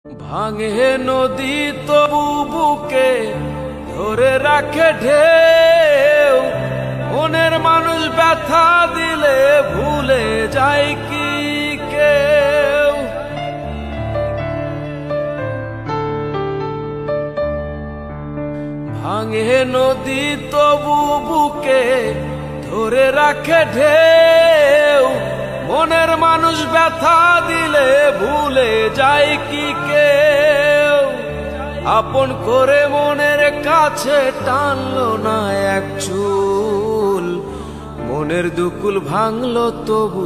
ভাঙে নদী তবু বুকে ধরে রাখে ঢেউ, মনের মানুষ ব্যথা দিলে ভুলে যায় কি কেউ। ভাঙে নদী তবু বুকে ধরে রাখে ঢেউ, মনের মানুষ ব্যথা দিলে ভুলে যায় কি কেউ। আপন করে মনের কাছে টানলো না এক চুল, মনের দুকুল ভাঙলো তবু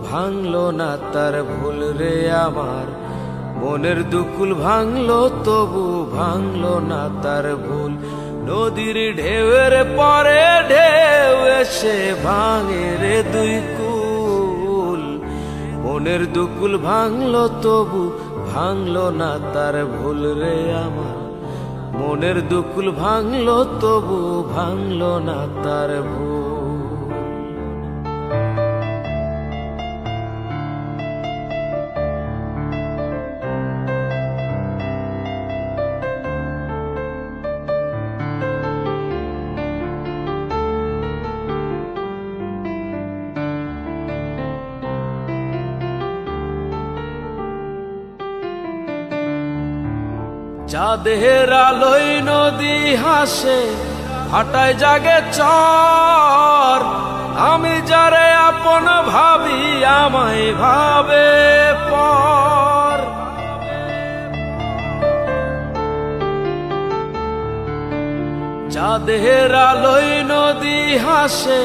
ভাঙলো না তার ভুল রে আমার। মনের দুকুল ভাঙলো তবু ভাঙলো না তার ভুল। নদীর ঢেউয়ের পরে ঢেউ এসে ভাঙে রে দুই কুল, মনের দুকুল ভাঙলো তবু ভাঙলো না তার ভুল রে আমার। মনের দুকুল ভাঙলো তবু ভাঙলো না তার ভুল। চাঁদের আলোয় নদী হাসে, হাঁটায় জাগে চর, আমি যারে আপন ভাবি আমায় ভাবে পর। চাঁদের আলোয় নদী হাসে,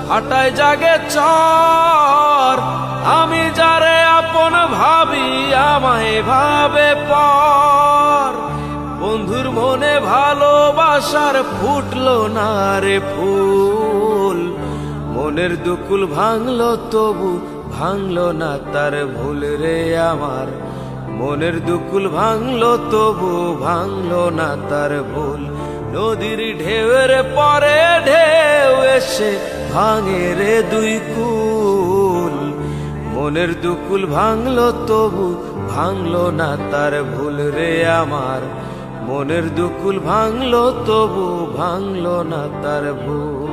হাঁটায় জাগে চর, আমি যারে আপন ভাবি আমায় ভাবে পর। বন্ধুর মনে ভালোবাসার ফুটলো না রে ফুল, মনের দুকুল ভাঙলো তবু ভাঙলো না তার ভুল রে আমার। মনের দুকুল ভাঙলো তবু ভাঙলো না তার ভুল। নদীর ঢেউয়ের পরে ঢেউ এসে ভাঙে রে দুই কুল, মনের দুকুল ভাঙলো তবু ভাঙলো না তার ভুল রে আমার। মনের দুকুল ভাঙলো তবু ভাঙলো না তার ভুল।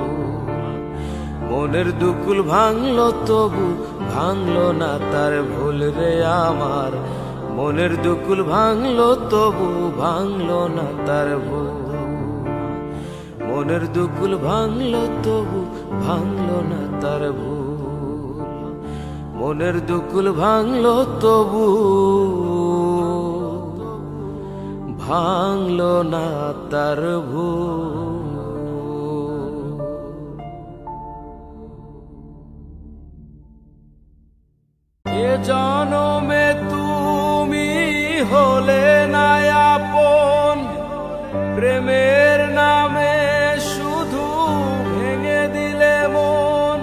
মনের দুকুল ভাঙলো তবু ভাঙলো না তার ভুল রে আমার। মনের দুকুল ভাঙলো তবু ভাঙলো না তার ভুল। মনের দুকুল ভাঙলো তবু ভাঙলো না তার ভুল। মনের দুকুল ভাঙলো তবু ভাঙলো না তার ভুল। এ জনমে তুমি হলে না আপন, প্রেমের নামে শুধু ভেঙে দিলে মন।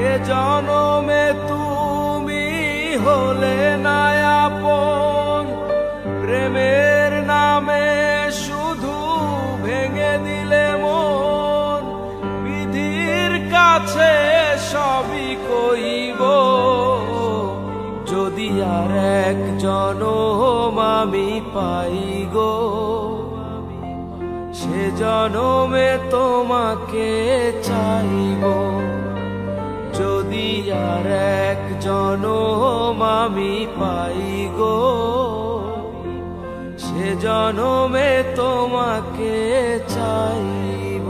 এ জনমে তুমি হলে না আপন, প্রেমের নামে শুধু ভেঙে দিলে মন। বিধির কাছে সবই কইব, যদি আর এক জনম আমি পাই গো, সে জনমে তোমাকে চাইব। যদি আর এক জনম আমি পাই গো, সে জনমে তোমাকে চাইব।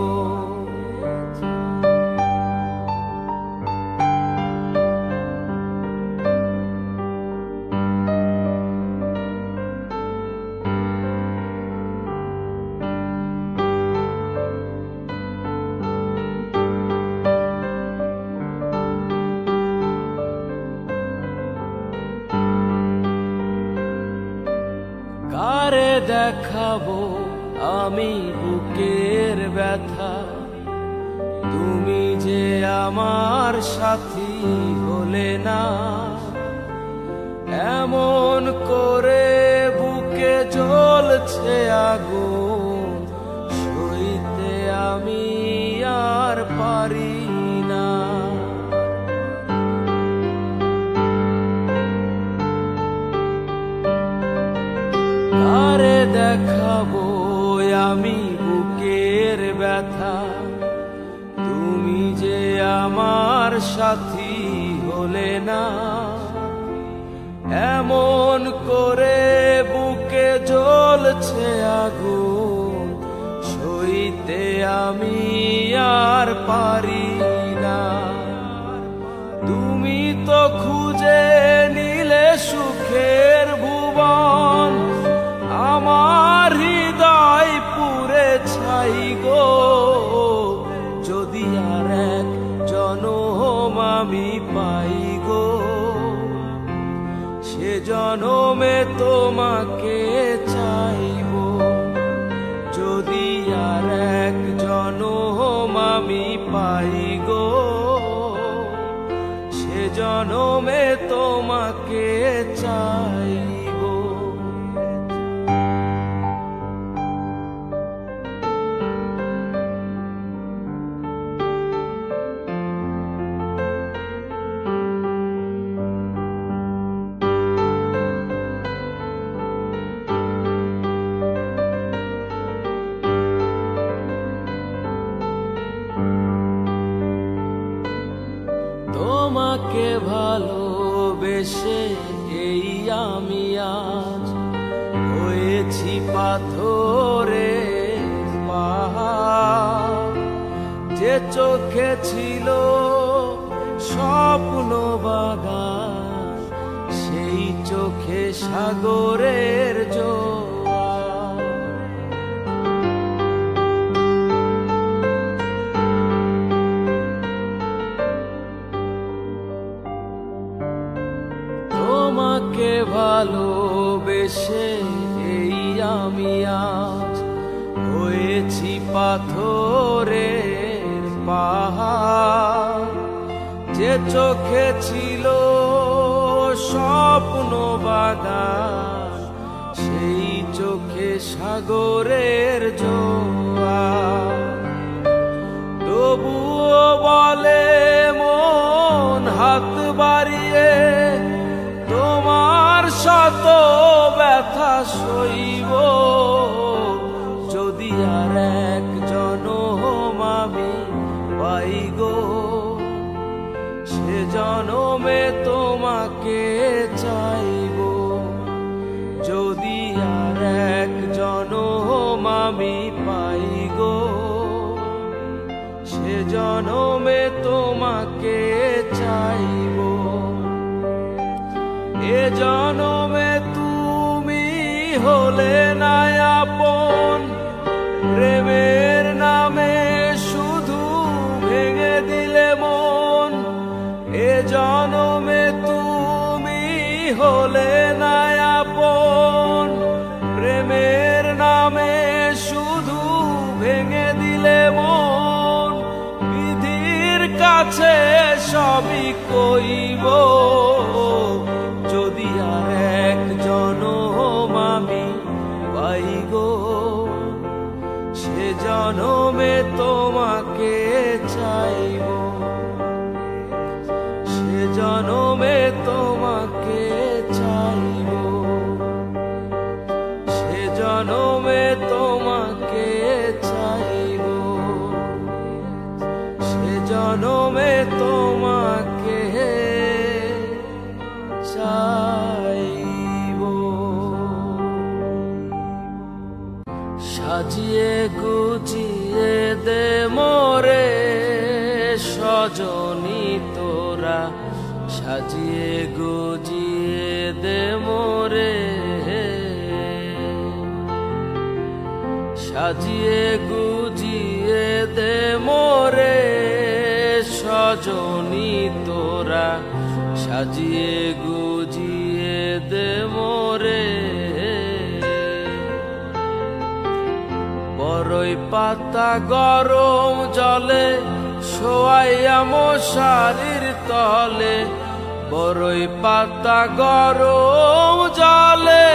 কারে দেখাবো আমি বুকের ব্যথা, তুমি যে আমার সাথী হলে না। এমন করে বুকে জ্বলছে আগুন, সইতে আমি আর পারি না। কারে দেখাবো আমি বুকের ব্যথা, তুমি যে আমার সাথী হলে না। এমন করে বুকে জ্বলছে আগুন, সইতে আমি আর পারি না। তুমি তো খুঁজে নিলে সুখের ভুবন, আমার হৃদয় পুরে ছাই গো। যদি আর এক জনম আমি পাই গো, সে জনমে তোমাকে চাইব। যদি আর এক জনম আমি পাই গো, সে জনমে তোমাকে চাইব। তোমাকে ভালোবেসে এই আমি আজ হয়েছি পাথরের পাহাড়। যে চোখে ছিল স্বপ্ন বাগান, সেই চোখে সাগরের জোয়ার। তোমাকে ভালোবেসে এই আমি আজ হয়েছি পাথরের পাহাড়। যে চোখে ছিল স্বপ্ন বাগান, সেই চোখে সাগরের জোয়ার। তবুও বলে মন হাত বাড়িয়ে, তোমার শত ব্যথা সইব। যদি আর এক জনম আমি পাই গো, সে জনমে তোমাকে চাইব। যদি আর এক জনম আমি পাই গো, সে জনমে তোমাকে চাইব। এ জনমে তুমি হলে না আপন, প্রেমের নামে শুধু ভেঙে দিলে মন। এ জনমে তুমি হলে না আপন, প্রেমের নামে শুধু ভেঙে দিলে মন। বিধির কাছে সবই কইব, যদি আর এক জনম আমি পাই গো, সে জনমে তোমাকে চাইব। সে জনমে তোমাকে চাইব। সে জনমে তোমাকে চাইব। সে জনমে তোমাকে চাইব। সাজিয়ে গুছিয়ে দে মোরে সজনী তোরা, সাজিয়ে গুছিয়ে দে মোরে। সাজিয়ে গুছিয়ে দে মোরে সজনী তোরা, সাজিয়ে গুছিয়ে দে মোরে। বড়ই পাতা গরম জলে শোয়াইয়া মশারির তলে, বড়ই পাতা গরম জলে,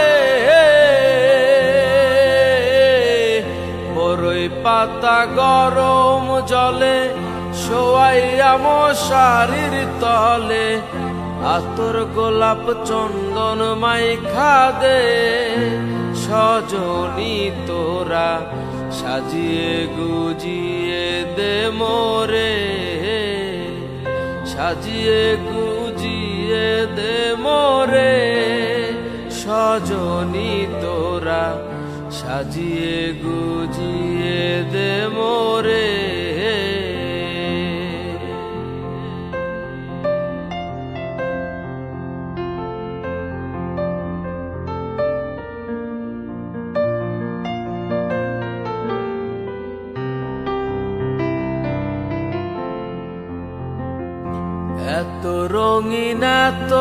বড়ই পাতা গরম জলে শোয়াইয়া মশারির তলে। আতর গোলাপ চন্দন মাইখা দে সজনী তোরা সাজিয়ে গুজিয়ে দে মোরে, সাজিয়ে গুজিয়ে দে মোরে, সজনী তোরা সাজিয়ে গুজিয়ে দে মোরে। এত রঙিন এত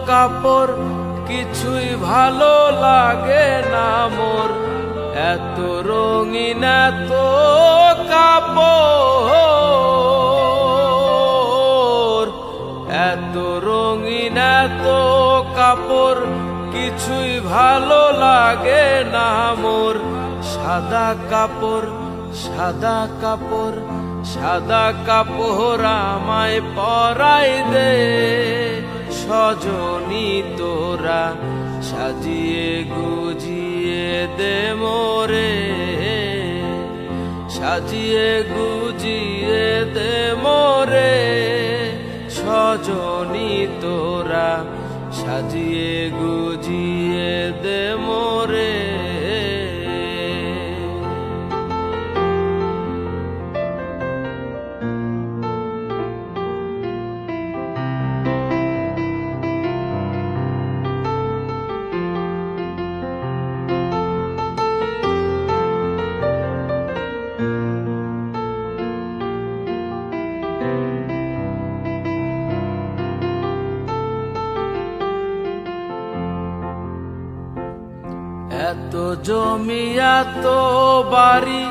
কাপড় কিছুই ভালো লাগে না মোর, এত রঙিন এত কাপড়, এত রঙিন এত কাপড় কিছুই ভালো লাগে না মোর। সাদা কাপড় সাদা কাপড় সাদা কাপড় আমায় পরাই দে, সজনী তোরা সাজিয়ে গুজিয়ে দে মোরে, সাজিয়ে গুজিয়ে দে মোরে, সজনী তোরা সাজিয়ে গুজিয়ে দে মোরে। এত জমি এত বাড়ি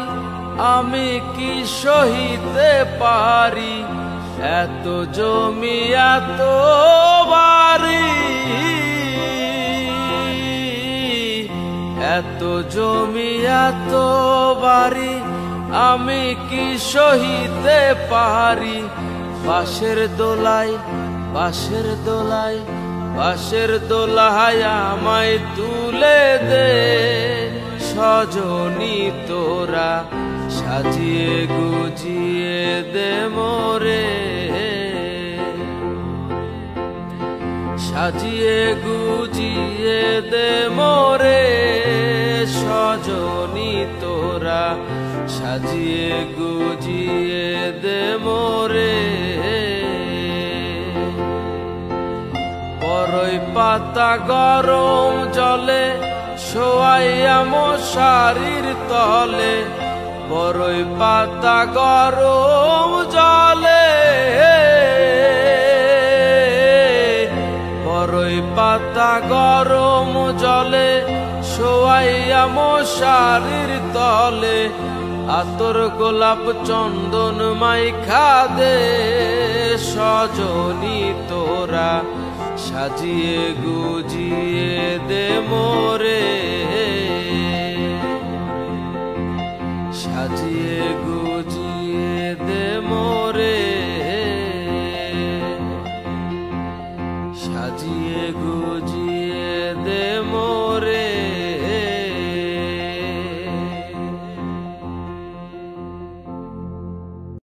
আমি কি সহিতে পারি, এত জমি এত বাড়ি, এত জমি এত বাড়ি আমি কি সহিতে পারি। বাঁশের দোলায় বাঁশের দোলায় বাঁশের দোলায় আমায় তুলে দে, সজনী তোরা সাজিয়ে গুজিয়ে দে মোরে, সাজিয়ে গুজিয়ে দে মোরে, সজনী তোরা সাজিয়ে গুজিয়ে দে মোরে। বরই পাতা গরম জলে শোয়াইয়া মশারির তলে, বরই পাতা গরম জলে, বরই পাতা গরম জলে শোয়াইয়া মশারির তলে, আতর গোলাপ চন্দন মাইখা দে, সজনী তোরা সাজিয়ে গুজিয়ে দে মোরে।